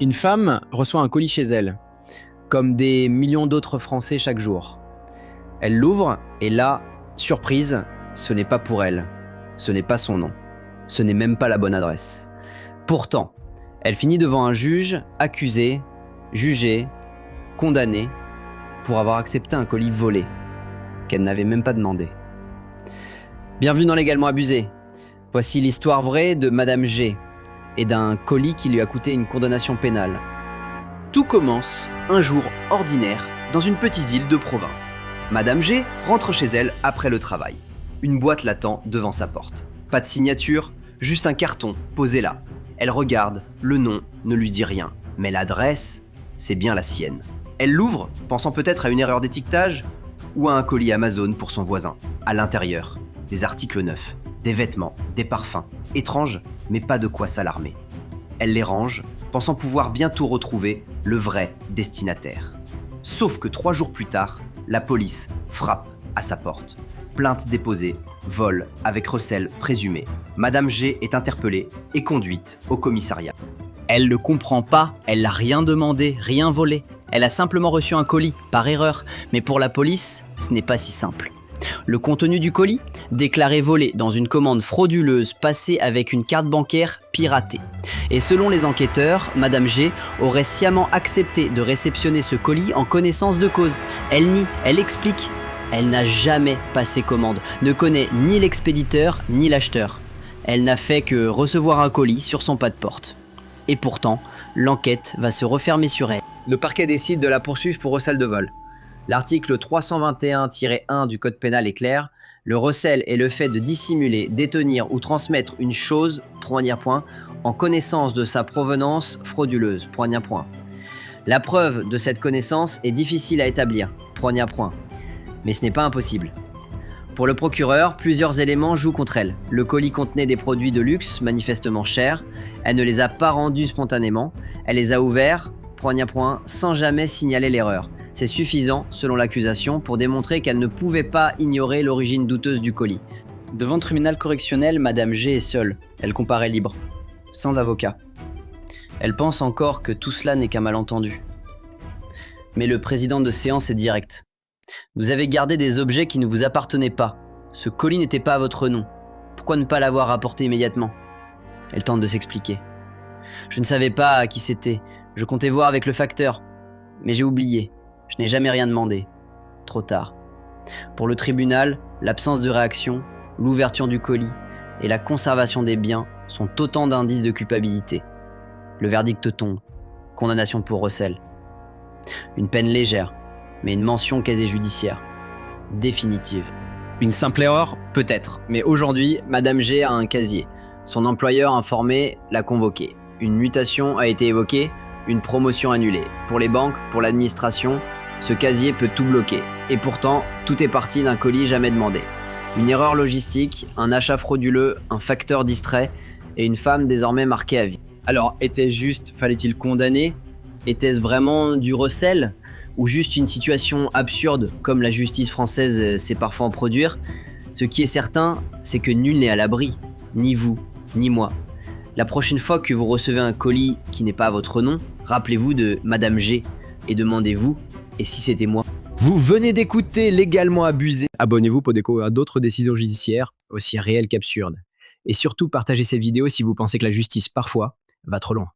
Une femme reçoit un colis chez elle, comme des millions d'autres Français chaque jour. Elle l'ouvre et là, surprise, ce n'est pas pour elle. Ce n'est pas son nom. Ce n'est même pas la bonne adresse. Pourtant, elle finit devant un juge, accusée, jugée, condamnée pour avoir accepté un colis volé, qu'elle n'avait même pas demandé. Bienvenue dans Légalement Abusé. Voici l'histoire vraie de Madame G et d'un colis qui lui a coûté une condamnation pénale. Tout commence un jour ordinaire dans une petite île de province. Madame G rentre chez elle après le travail. Une boîte l'attend devant sa porte. Pas de signature, juste un carton posé là. Elle regarde, le nom ne lui dit rien, mais l'adresse, c'est bien la sienne. Elle l'ouvre, pensant peut-être à une erreur d'étiquetage ou à un colis Amazon pour son voisin. À l'intérieur, des articles neufs, des vêtements, des parfums. Étrange, mais pas de quoi s'alarmer. Elle les range, pensant pouvoir bientôt retrouver le vrai destinataire. Sauf que 3 jours plus tard, la police frappe à sa porte. Plainte déposée, vol avec recel présumé. Madame G est interpellée et conduite au commissariat. Elle ne comprend pas, elle n'a rien demandé, rien volé. Elle a simplement reçu un colis, par erreur. Mais pour la police, ce n'est pas si simple. Le contenu du colis, déclaré volé dans une commande frauduleuse passée avec une carte bancaire piratée. Et selon les enquêteurs, Madame G aurait sciemment accepté de réceptionner ce colis en connaissance de cause. Elle nie, elle explique. Elle n'a jamais passé commande, ne connaît ni l'expéditeur ni l'acheteur. Elle n'a fait que recevoir un colis sur son pas de porte. Et pourtant, l'enquête va se refermer sur elle. Le parquet décide de la poursuivre pour recel de vol. L'article 321-1 du Code pénal est clair. Le recel est le fait de dissimuler, détenir ou transmettre une chose, en connaissance de sa provenance frauduleuse, La preuve de cette connaissance est difficile à établir, mais ce n'est pas impossible. Pour le procureur, plusieurs éléments jouent contre elle. Le colis contenait des produits de luxe, manifestement chers. Elle ne les a pas rendus spontanément. Elle les a ouverts, sans jamais signaler l'erreur. C'est suffisant, selon l'accusation, pour démontrer qu'elle ne pouvait pas ignorer l'origine douteuse du colis. Devant le tribunal correctionnel, Madame G est seule. Elle comparaît libre, sans avocat. Elle pense encore que tout cela n'est qu'un malentendu. Mais le président de séance est direct. Vous avez gardé des objets qui ne vous appartenaient pas. Ce colis n'était pas à votre nom. Pourquoi ne pas l'avoir rapporté immédiatement ? Elle tente de s'expliquer. Je ne savais pas à qui c'était. Je comptais voir avec le facteur. Mais j'ai oublié. Je n'ai jamais rien demandé. Trop tard. Pour le tribunal, l'absence de réaction, l'ouverture du colis et la conservation des biens sont autant d'indices de culpabilité. Le verdict tombe. Condamnation pour recel. Une peine légère, mais une mention casier judiciaire. Définitive. Une simple erreur, peut-être, mais aujourd'hui, Madame G a un casier. Son employeur informé l'a convoqué. Une mutation a été évoquée, une promotion annulée. Pour les banques, pour l'administration, ce casier peut tout bloquer. Et pourtant, tout est parti d'un colis jamais demandé. Une erreur logistique, un achat frauduleux, un facteur distrait et une femme désormais marquée à vie. Alors, était-ce juste, fallait-il condamner ? Était-ce vraiment du recel ? Ou juste une situation absurde, comme la justice française sait parfois en produire ? Ce qui est certain, c'est que nul n'est à l'abri, ni vous, ni moi. La prochaine fois que vous recevez un colis qui n'est pas à votre nom, rappelez-vous de Madame G et demandez-vous « et si c'était moi ?» Vous venez d'écouter Légalement Abusé. Abonnez-vous pour découvrir d'autres décisions judiciaires aussi réelles qu'absurdes. Et surtout, partagez ces vidéos si vous pensez que la justice, parfois, va trop loin.